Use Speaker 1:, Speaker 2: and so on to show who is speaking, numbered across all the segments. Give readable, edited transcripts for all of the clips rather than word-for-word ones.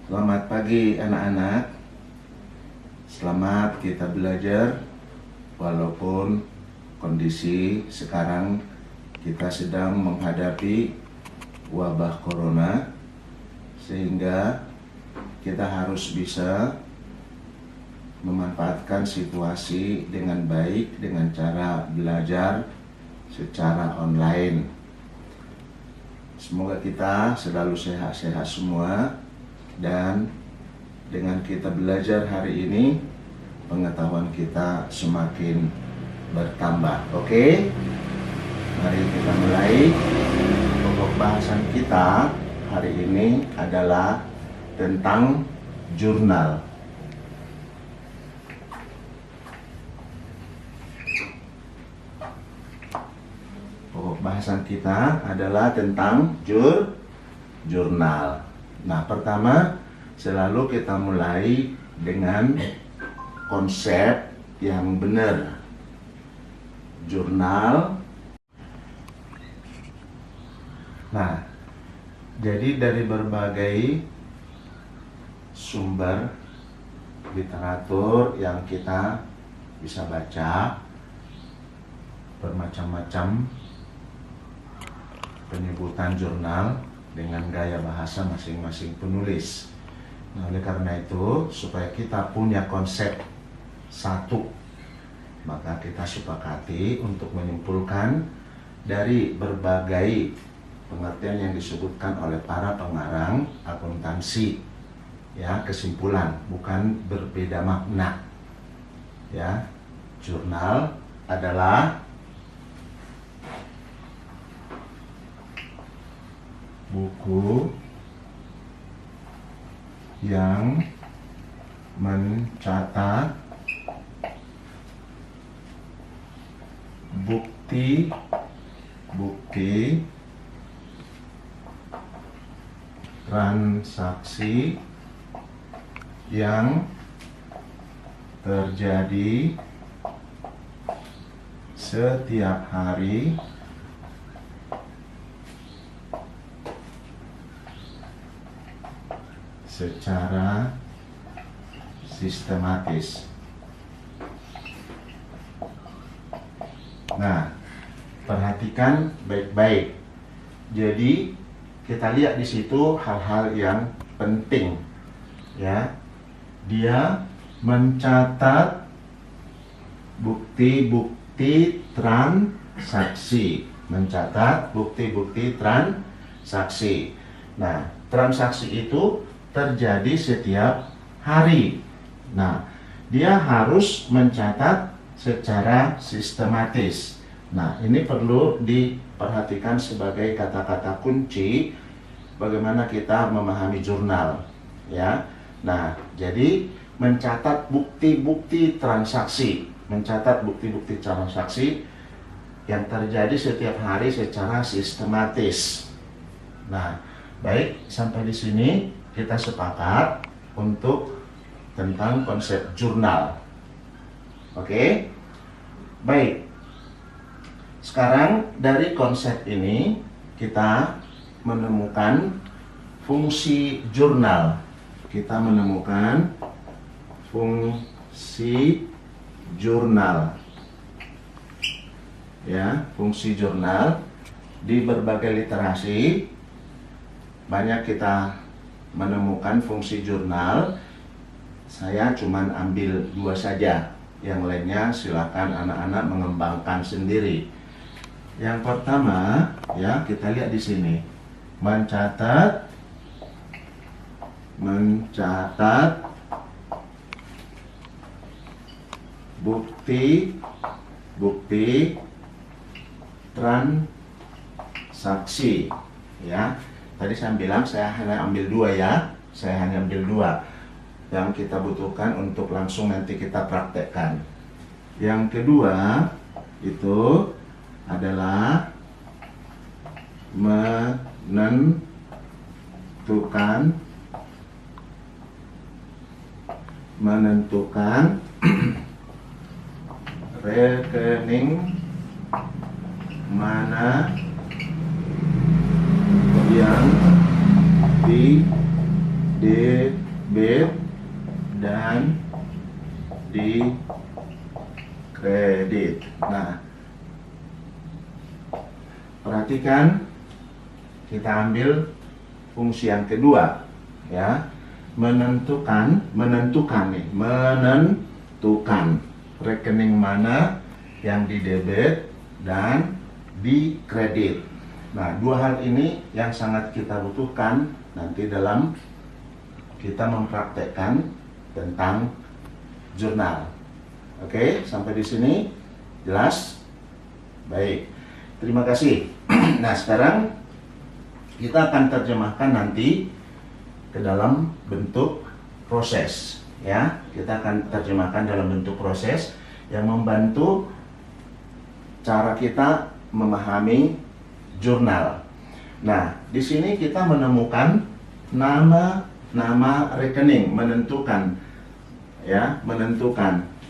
Speaker 1: Selamat pagi anak-anak. Selamat kita belajar walaupun kondisi sekarang kita sedang menghadapi wabah corona, sehingga kita harus bisa memanfaatkan situasi dengan baik dengan cara belajar secara online. Semoga kita selalu sehat-sehat semua, dan dengan kita belajar hari ini pengetahuan kita semakin bertambah. Oke? Mari kita mulai. Pokok bahasan kita hari ini adalah tentang jurnal. Pokok bahasan kita adalah tentang jurnal. Nah, pertama selalu kita mulai dengan konsep yang benar. Jurnal. Nah, jadi dari berbagai sumber literatur yang kita bisa baca, bermacam-macam penyebutan jurnal dengan gaya bahasa masing-masing penulis. Nah, oleh karena itu, supaya kita punya konsep satu, maka kita sepakati untuk menyimpulkan dari berbagai pengertian yang disebutkan oleh para pengarang akuntansi. Ya, kesimpulan, bukan berbeda makna. Ya, jurnal adalah buku yang mencatat bukti-bukti transaksi yang terjadi setiap hari secara sistematis. Nah, perhatikan baik-baik. Jadi kita lihat di situ hal-hal yang penting. Ya, dia mencatat bukti-bukti transaksi. Mencatat bukti-bukti transaksi. Nah, transaksi itu terjadi setiap hari. Nah, dia harus mencatat secara sistematis. Nah, ini perlu diperhatikan sebagai kata-kata kunci bagaimana kita memahami jurnal, ya. Nah, jadi mencatat bukti-bukti transaksi, mencatat bukti-bukti transaksi yang terjadi setiap hari secara sistematis. Nah, baik, sampai di sini kita sepakat untuk tentang konsep jurnal. Oke? Baik. Sekarang dari konsep ini kita menemukan fungsi jurnal. Kita menemukan fungsi jurnal. Ya, fungsi jurnal di berbagai literasi banyak kita menemukan fungsi jurnal. Saya cuman ambil 2 saja, yang lainnya silakan anak-anak mengembangkan sendiri. Yang pertama, ya, kita lihat di sini, mencatat bukti transaksi. Ya, tadi saya bilang saya hanya ambil 2, ya. Saya hanya ambil 2 yang kita butuhkan untuk langsung nanti kita praktekkan. Yang kedua itu adalah menentukan rekening mana yang di debit dan di kredit. Nah, perhatikan, kita ambil fungsi yang kedua, ya, menentukan rekening mana yang di debit dan di kredit. Nah, dua hal ini yang sangat kita butuhkan nanti dalam kita mempraktekkan tentang jurnal. Oke, sampai di sini jelas? Baik, terima kasih. Nah, sekarang kita akan terjemahkan nanti ke dalam bentuk proses, ya. Kita akan terjemahkan dalam bentuk proses yang membantu cara kita memahami jurnal. Nah, di sini kita menemukan nama rekening, menentukan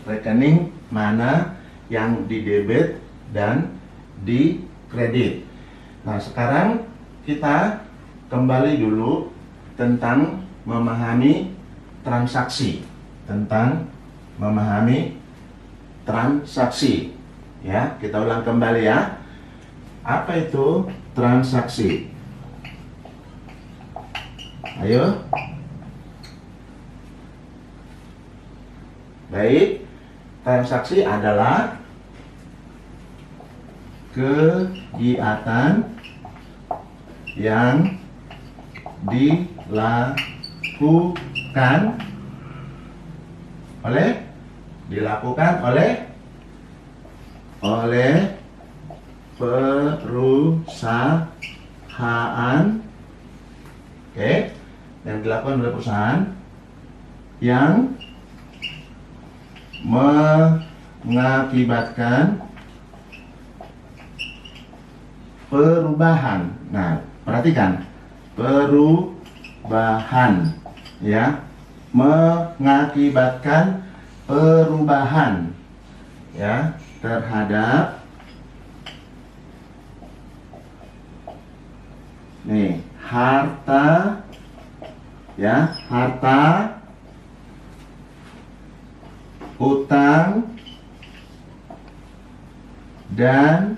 Speaker 1: rekening mana yang di debit dan di kredit. Nah, sekarang kita kembali dulu tentang memahami transaksi, ya. Kita ulang kembali, ya. Apa itu transaksi? Ayo. Baik, transaksi adalah kegiatan yang dilakukan oleh perusahaan, oke, yang dilakukan oleh perusahaan yang mengakibatkan perubahan. Nah, perhatikan, perubahan, ya, mengakibatkan perubahan, ya, terhadap harta, ya, harta, utang, dan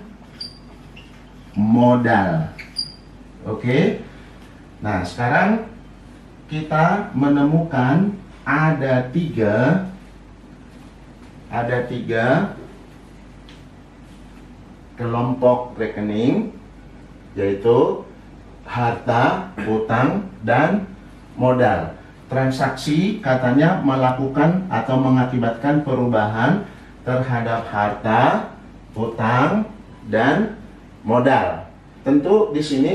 Speaker 1: modal. Oke. Nah, sekarang kita menemukan ada tiga kelompok rekening, yaitu harta, utang, dan modal. Transaksi katanya melakukan atau mengakibatkan perubahan terhadap harta, utang, dan modal. Tentu di sini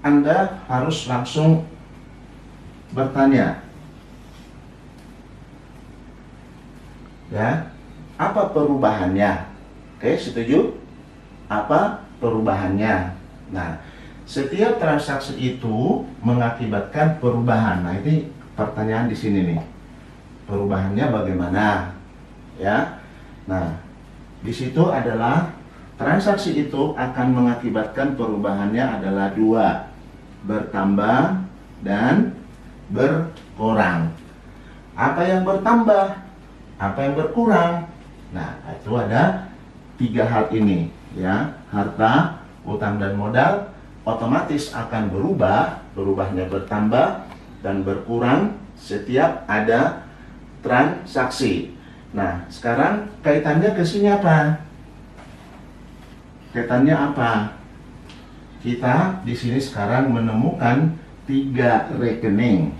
Speaker 1: Anda harus langsung bertanya, ya, apa perubahannya? Oke, setuju? Apa perubahannya? Nah, setiap transaksi itu mengakibatkan perubahan. Nah, ini pertanyaan di sini nih. Perubahannya bagaimana? Ya. Nah, di situ adalah transaksi itu akan mengakibatkan perubahannya adalah dua, bertambah dan berkurang. Apa yang bertambah? Apa yang berkurang? Nah, itu ada tiga hal ini, ya. Harta, utang, dan modal otomatis akan berubahnya bertambah dan berkurang setiap ada transaksi. Nah, sekarang kaitannya ke sini apa? Kaitannya apa? Kita di sini sekarang menemukan tiga rekening.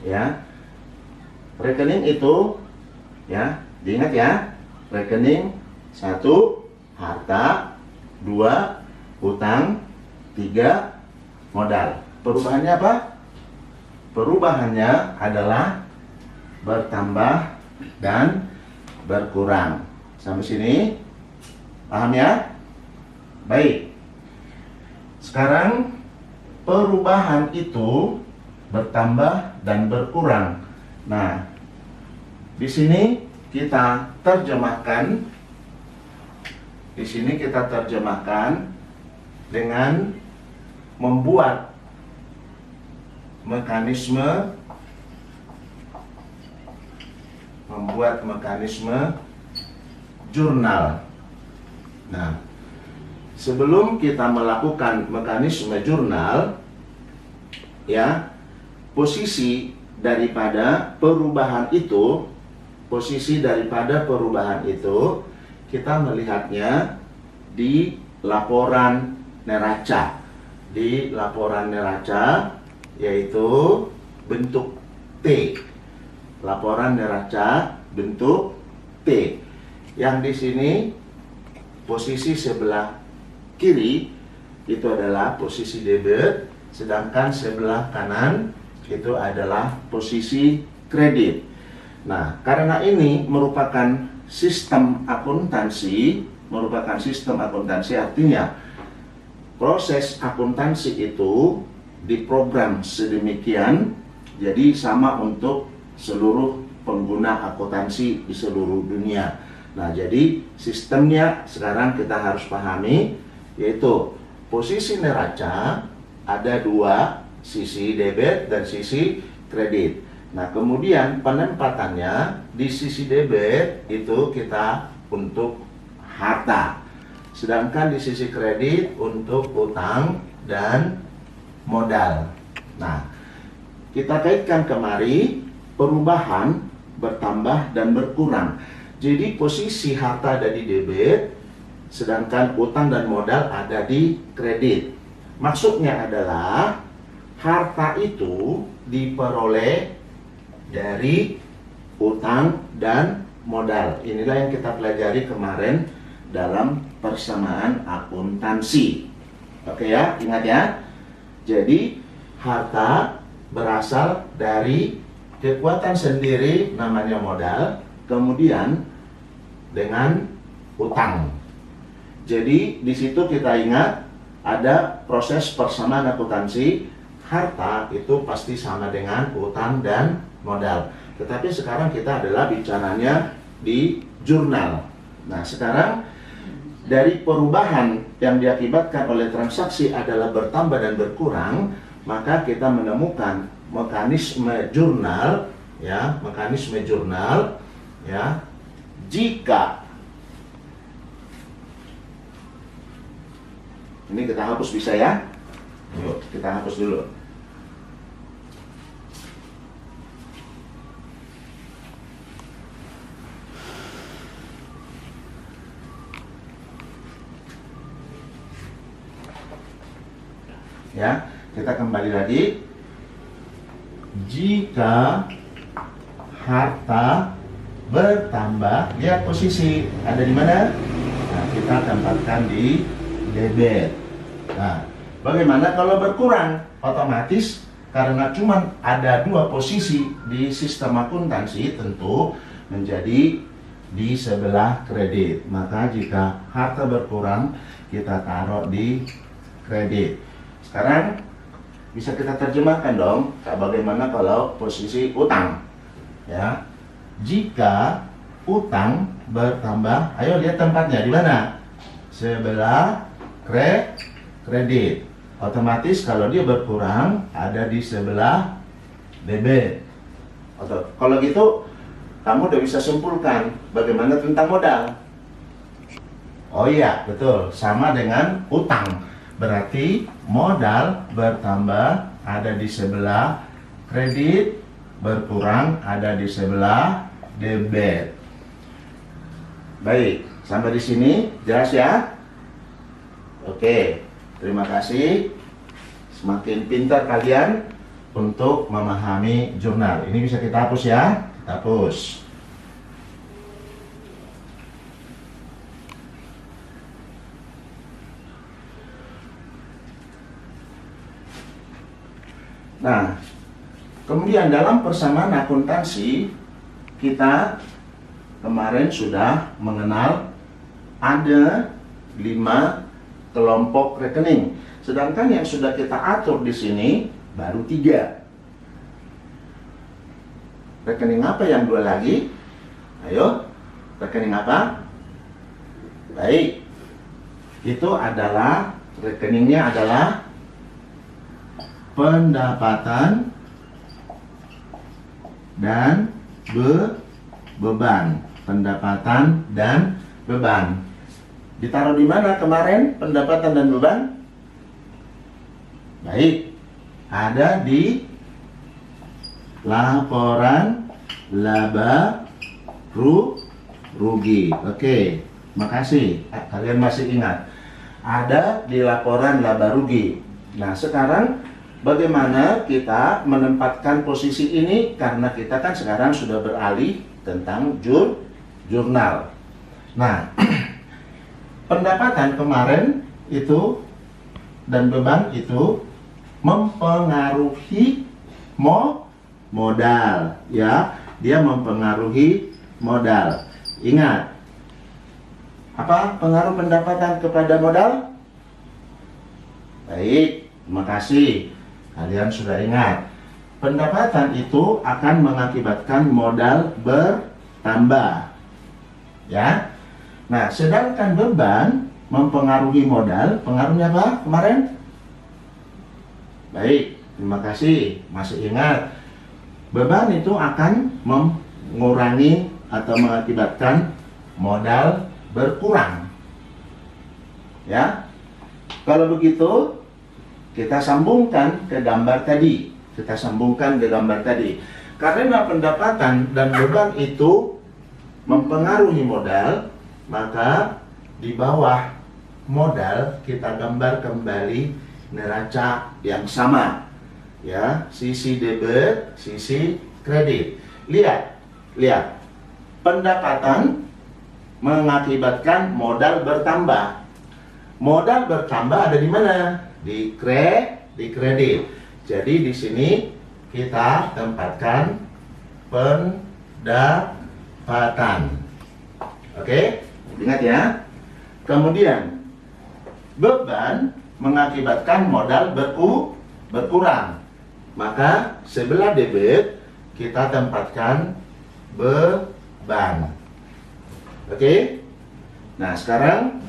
Speaker 1: Ya. Rekening itu, ya, diingat ya. Rekening 1, harta, 2, utang, 3, modal. Perubahannya apa? Perubahannya adalah bertambah dan berkurang. Sampai sini paham, ya? Baik. Sekarang perubahan itu bertambah dan berkurang. Nah, di sini kita terjemahkan dengan membuat mekanisme jurnal. Nah, sebelum kita melakukan mekanisme jurnal, ya, posisi daripada perubahan itu kita melihatnya di laporan neraca. Di laporan neraca, yaitu bentuk T. Laporan neraca bentuk T. Yang di sini posisi sebelah kiri itu adalah posisi debit, sedangkan sebelah kanan itu adalah posisi kredit. Nah, karena ini merupakan sistem akuntansi, artinya proses akuntansi itu diprogram sedemikian, jadi sama untuk seluruh pengguna akuntansi di seluruh dunia. Nah, jadi sistemnya sekarang kita harus pahami, yaitu posisi neraca ada dua, sisi debit dan sisi kredit. Nah, kemudian penempatannya di sisi debit itu kita untuk harta, sedangkan di sisi kredit untuk utang dan modal. Nah, kita kaitkan kemari perubahan, bertambah dan berkurang. Jadi posisi harta ada di debit, sedangkan utang dan modal ada di kredit. Maksudnya adalah harta itu diperoleh dari utang dan modal. Inilah yang kita pelajari kemarin dalam persamaan akuntansi. Oke ya, ingat ya. Jadi harta berasal dari kekuatan sendiri, namanya modal, kemudian dengan utang. Jadi di situ kita ingat ada proses persamaan akuntansi, harta itu pasti sama dengan utang dan modal. Tetapi sekarang kita adalah bicaranya di jurnal. Nah, sekarang dari perubahan yang diakibatkan oleh transaksi adalah bertambah dan berkurang, maka kita menemukan mekanisme jurnal, ya, jika ini kita hapus bisa ya. Yuk, kita hapus dulu. Ya, kita kembali lagi. Jika harta bertambah, lihat posisi ada di mana? Nah, kita tempatkan di debit. Nah, bagaimana kalau berkurang? Otomatis karena cuma ada dua posisi di sistem akuntansi, tentu menjadi di sebelah kredit. Maka jika harta berkurang, kita taruh di kredit. Sekarang bisa kita terjemahkan dong, bagaimana kalau posisi utang, ya. Jika utang bertambah, ayo lihat tempatnya di mana? Sebelah kredit. Otomatis kalau dia berkurang ada di sebelah debit. Kalau gitu kamu udah bisa simpulkan bagaimana tentang modal. Oh iya, betul, sama dengan utang. Berarti modal bertambah ada di sebelah kredit, berkurang ada di sebelah debit. Baik, sampai di sini jelas ya? Oke, terima kasih. Semakin pintar kalian untuk memahami jurnal. Ini bisa kita hapus ya? Kita hapus. Nah, kemudian dalam persamaan akuntansi kita kemarin sudah mengenal ada 5 kelompok rekening. Sedangkan yang sudah kita atur di sini baru 3. Rekening apa yang 2 lagi? Ayo, rekening apa? Baik, itu adalah rekeningnya adalah pendapatan dan beban. Pendapatan dan beban. Ditaruh di mana kemarin pendapatan dan beban? Baik, ada di laporan laba rugi. Oke, makasih. Kalian masih ingat? Ada di laporan laba rugi. Nah, sekarang bagaimana kita menempatkan posisi ini? Karena kita kan sekarang sudah beralih tentang jurnal. Nah, pendapatan kemarin itu dan beban itu mempengaruhi modal, ya. Dia mempengaruhi modal. Ingat, apa pengaruh pendapatan kepada modal? Baik, terima kasih. Kalian sudah ingat. Pendapatan itu akan mengakibatkan modal bertambah. Ya. Nah, sedangkan beban mempengaruhi modal. Pengaruhnya apa kemarin? Baik, terima kasih. Masih ingat. Beban itu akan mengurangi atau mengakibatkan modal berkurang. Ya. Kalau begitu, kita sambungkan ke gambar tadi. Karena pendapatan dan beban itu mempengaruhi modal, maka di bawah modal kita gambar kembali neraca yang sama, ya, sisi debit, sisi kredit. Lihat, pendapatan mengakibatkan modal bertambah. Modal bertambah ada di mana? Di kredit. Jadi di sini kita tempatkan pendapatan. Oke, ingat ya. Kemudian beban mengakibatkan modal berkurang. Maka sebelah debit kita tempatkan beban. Oke. Nah, sekarang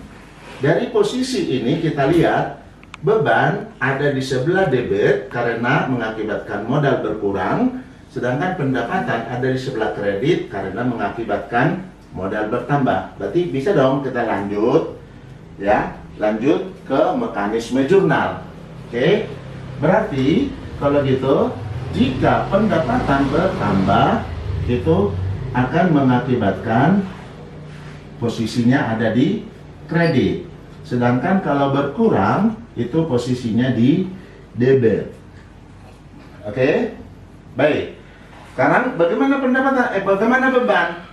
Speaker 1: dari posisi ini kita lihat beban ada di sebelah debit karena mengakibatkan modal berkurang, sedangkan pendapatan ada di sebelah kredit karena mengakibatkan modal bertambah. Berarti bisa dong kita lanjut, ya, lanjut ke mekanisme jurnal. Oke, berarti kalau gitu, jika pendapatan bertambah itu akan mengakibatkan posisinya ada di kredit, sedangkan kalau berkurang itu posisinya di debit. Oke, baik. Sekarang bagaimana pendapatan? Bagaimana beban?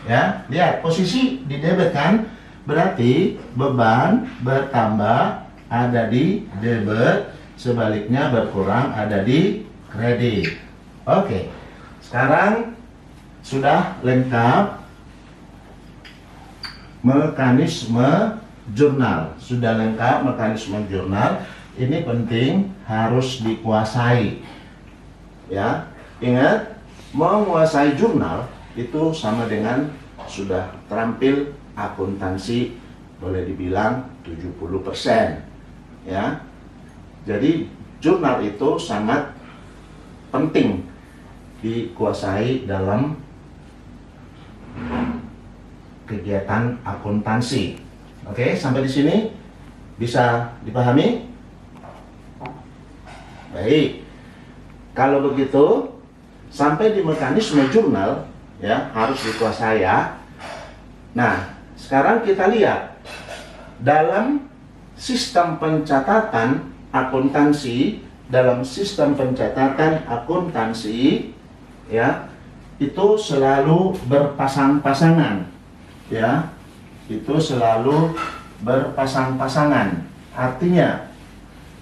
Speaker 1: Ya, lihat posisi di debit kan, berarti beban bertambah ada di debit, sebaliknya berkurang ada di kredit. Oke, sekarang sudah lengkap mekanisme jurnal. Ini penting, harus dikuasai. Ya, ingat, menguasai jurnal itu sama dengan sudah terampil akuntansi, boleh dibilang 70%. Ya. Jadi jurnal itu sangat penting dikuasai dalam kegiatan akuntansi. Oke, sampai di sini bisa dipahami? Baik. Kalau begitu, sampai di mekanisme jurnal ya harus dikuasai ya. Nah, sekarang kita lihat dalam sistem pencatatan akuntansi, ya, itu selalu berpasang-pasangan. Ya, itu selalu berpasang-pasangan. Artinya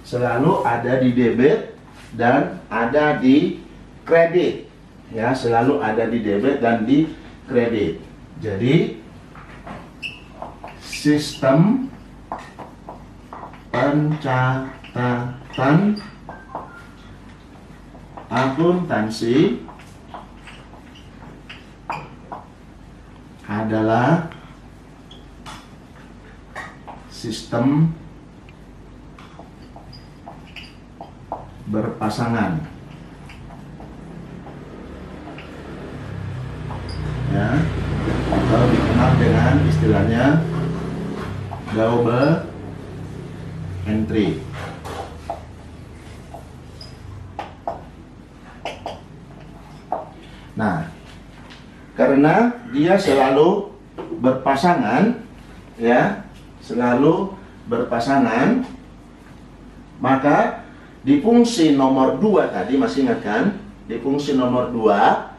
Speaker 1: selalu ada di debit dan ada di kredit. Ya, selalu ada di debit dan di kredit. Jadi sistem pencatatan akuntansi adalah sistem berpasangan. Ya, atau dikenal dengan istilahnya double entry. Nah, karena dia selalu berpasangan, ya, selalu berpasangan, maka di fungsi nomor 2 tadi, masih ingat kan? Di fungsi nomor 2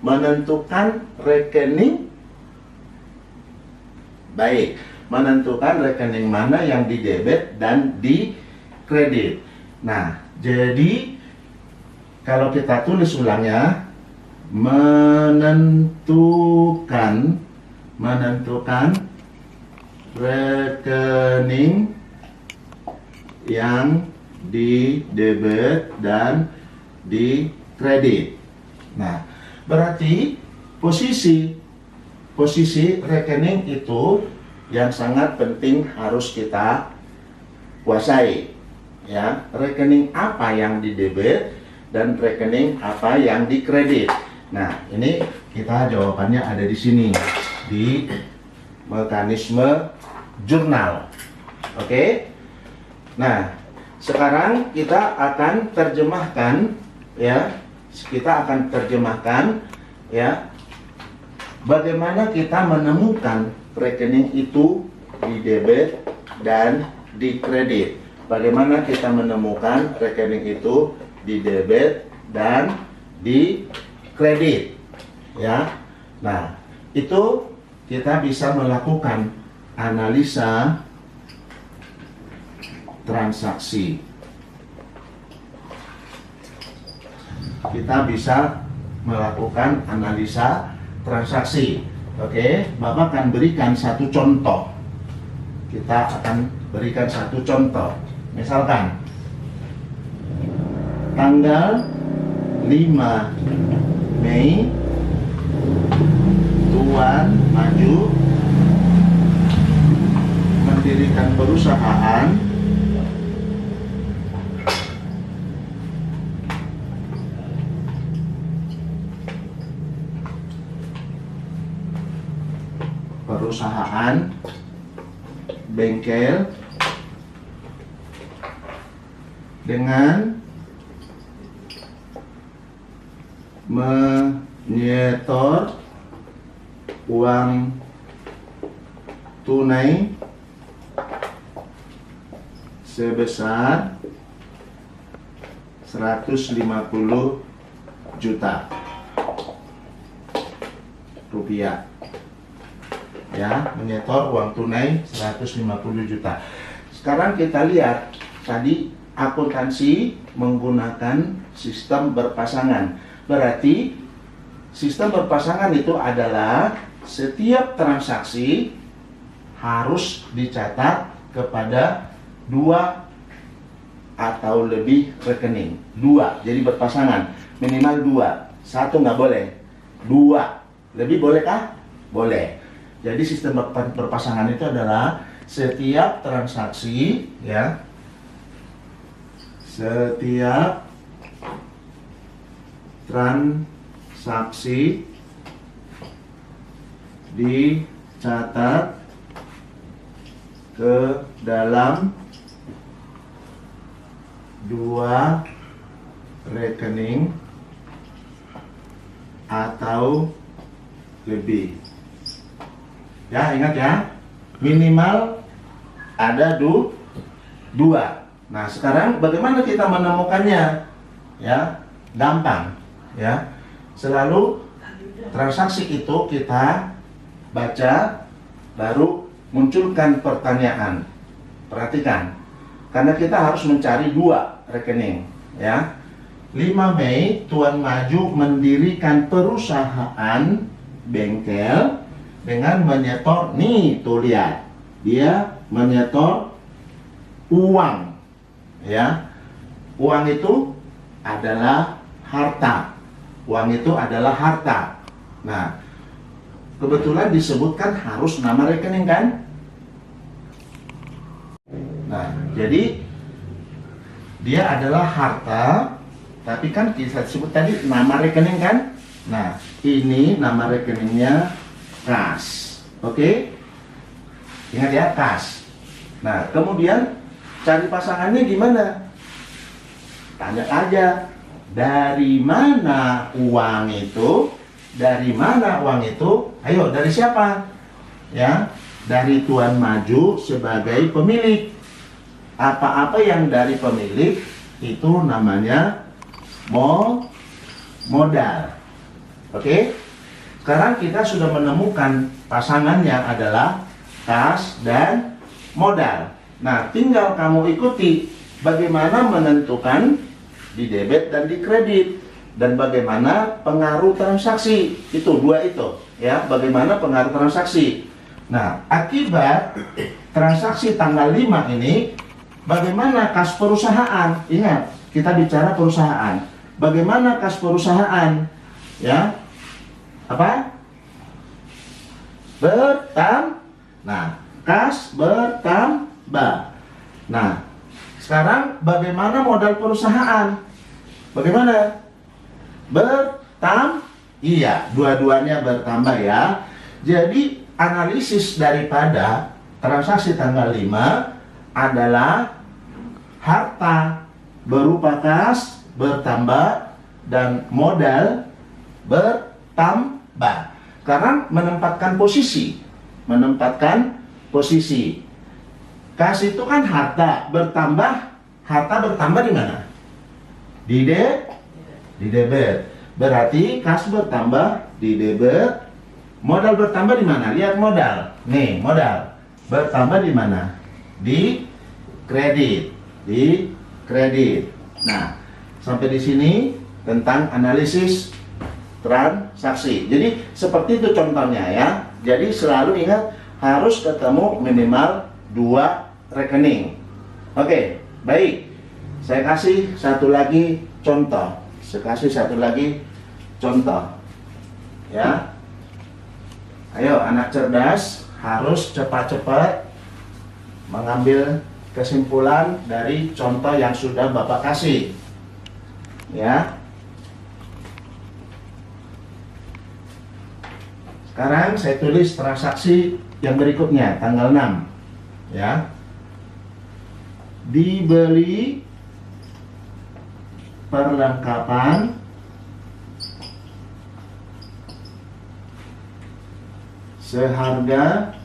Speaker 1: menentukan rekening, baik, menentukan rekening mana yang di debit dan di kredit. Nah, jadi kalau kita tulis ulangnya, menentukan rekening yang di debit dan di kredit. Nah, berarti posisi rekening itu yang sangat penting harus kita kuasai, ya. Rekening apa yang di debit dan rekening apa yang di kredit. Nah, ini kita jawabannya ada di sini, di mekanisme jurnal. Oke. Nah, sekarang kita akan terjemahkan, ya. Kita akan terjemahkan, ya, bagaimana kita menemukan rekening itu di debit dan di kredit. Bagaimana kita menemukan rekening itu di debit dan di kredit, ya. Nah, itu kita bisa melakukan analisa transaksi. Kita bisa melakukan analisa transaksi. Oke, Bapak akan berikan satu contoh. Kita akan berikan satu contoh. Misalkan tanggal 5 Mei, Tuan Maju mendirikan perusahaan bengkel dengan menyetor uang tunai sebesar 150 juta rupiah, ya, menyetor uang tunai 150 juta. Sekarang kita lihat tadi akuntansi menggunakan sistem berpasangan. Berarti sistem berpasangan itu adalah setiap transaksi harus dicatat kepada 2 atau lebih rekening. 2, jadi berpasangan, minimal 2. 1 nggak boleh, 2. Lebih bolehkah? Boleh. Jadi sistem berpasangan itu adalah setiap transaksi, ya, setiap transaksi dicatat ke dalam 2 rekening atau lebih. Ya, ingat ya, minimal ada 2. Nah, sekarang bagaimana kita menemukannya? Ya, gampang, ya. Selalu transaksi itu kita baca, baru munculkan pertanyaan. Perhatikan, karena kita harus mencari 2 rekening, ya. 5 Mei, Tuan Maju mendirikan perusahaan bengkel dengan menyetor, nih tuh lihat, dia menyetor uang, ya. Uang itu adalah harta. Uang itu adalah harta. Nah, kebetulan disebutkan harus nama rekening kan? Nah, jadi dia adalah harta, tapi kan kita sebut tadi nama rekening kan. Nah, ini nama rekeningnya kas. Oke? Ingat ya, kas. Nah, kemudian cari pasangannya gimana? Tanya aja, dari mana uang itu? Dari mana uang itu? Ayo, dari siapa? Ya, dari Tuan Maju sebagai pemilik. Apa-apa yang dari pemilik itu namanya modal. Oke? Sekarang kita sudah menemukan pasangannya adalah kas dan modal. Nah, tinggal kamu ikuti bagaimana menentukan di debit dan di kredit, dan bagaimana pengaruh transaksi. Itu dua itu, ya. Bagaimana pengaruh transaksi. Nah, akibat transaksi tanggal 5 ini, bagaimana kas perusahaan? Ingat, kita bicara perusahaan. Bagaimana kas perusahaan? Ya, apa? Nah, kas bertambah. Nah, sekarang bagaimana modal perusahaan? Bagaimana? Iya, dua-duanya bertambah ya. Jadi analisis daripada transaksi tanggal 5 adalah harta berupa kas bertambah dan modal bertambah. Karena menempatkan posisi. Kas itu kan harta bertambah di mana? Di debit. Berarti kas bertambah di debit, modal bertambah di mana? Lihat modal. Nih, modal bertambah di mana? Di kredit. Nah, sampai di sini tentang analisis transaksi. Jadi seperti itu contohnya ya. Jadi selalu ingat harus ketemu minimal 2 rekening. Oke, baik. Saya kasih satu lagi contoh. Ya. Ayo anak cerdas harus cepat-cepat mengambil kesimpulan dari contoh yang sudah Bapak kasih. Ya. Sekarang saya tulis transaksi yang berikutnya, tanggal 6. Ya. Dibeli perlengkapan seharga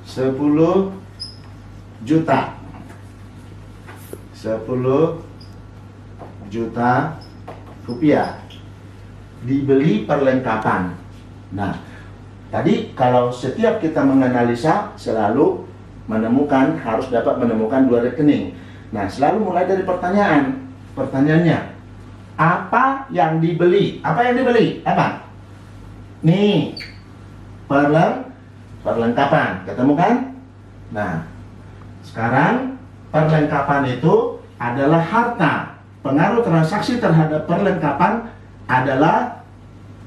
Speaker 1: 10 juta. 10 juta rupiah. Dibeli perlengkapan. Nah, tadi kalau setiap kita menganalisa selalu menemukan, harus dapat menemukan 2 rekening. Nah, selalu mulai dari pertanyaan. Pertanyaannya, apa yang dibeli? Apa? Nih, perlengkapan. Ketemu kan? Nah, sekarang perlengkapan itu adalah harta. Pengaruh transaksi terhadap perlengkapan adalah,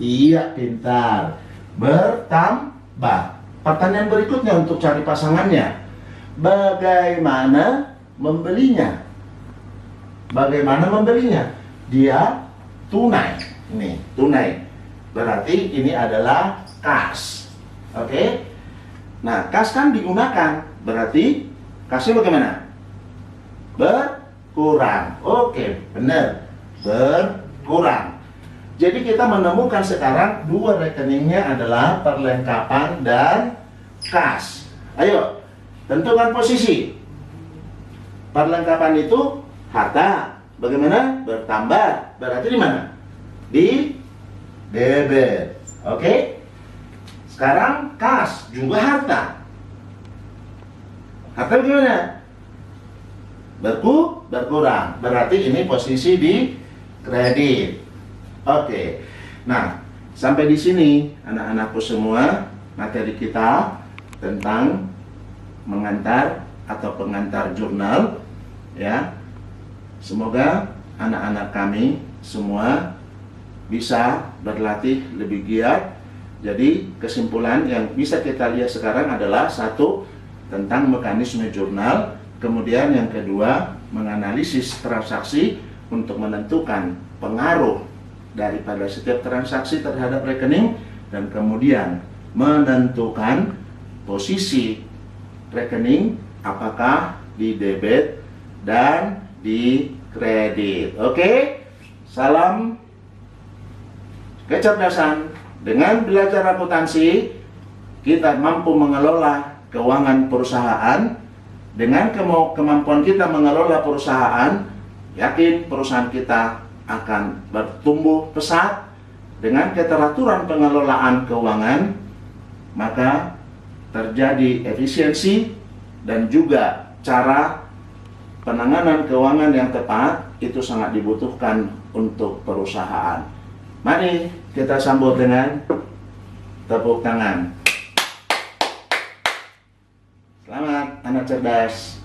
Speaker 1: iya, pintar, bertambah. Pertanyaan berikutnya untuk cari pasangannya, bagaimana membelinya? Dia tunai. Ini tunai. Berarti ini adalah kas. Oke? Nah, kas kan digunakan. Berarti kasnya bagaimana? Berkurang. Oke, benar. Berkurang. Jadi kita menemukan sekarang 2 rekeningnya adalah perlengkapan dan kas. Ayo, tentukan posisi. Perlengkapan itu harta. Bagaimana? Bertambah. Berarti di mana? Di debit. Oke? Sekarang kas juga harta. Harta bagaimana? Berkurang. Berarti ini posisi di kredit. Oke. Nah, sampai di sini anak-anakku semua, materi kita tentang mengantar atau pengantar jurnal ya. Semoga anak-anak kami semua bisa berlatih lebih giat. Jadi kesimpulan yang bisa kita lihat sekarang adalah 1, tentang mekanisme jurnal, Kemudian yang kedua, menganalisis transaksi untuk menentukan pengaruh daripada setiap transaksi terhadap rekening, dan kemudian menentukan posisi rekening apakah di debit dan di kredit. Oke, salam kecerdasan. Dengan belajar akuntansi, kita mampu mengelola keuangan perusahaan. Dengan kemampuan kita mengelola perusahaan, yakin perusahaan kita akan bertumbuh pesat. Dengan keteraturan pengelolaan keuangan, maka terjadi efisiensi dan juga cara penanganan keuangan yang tepat itu sangat dibutuhkan untuk perusahaan. Mari kita sambut dengan tepuk tangan. Selamat anak cerdas.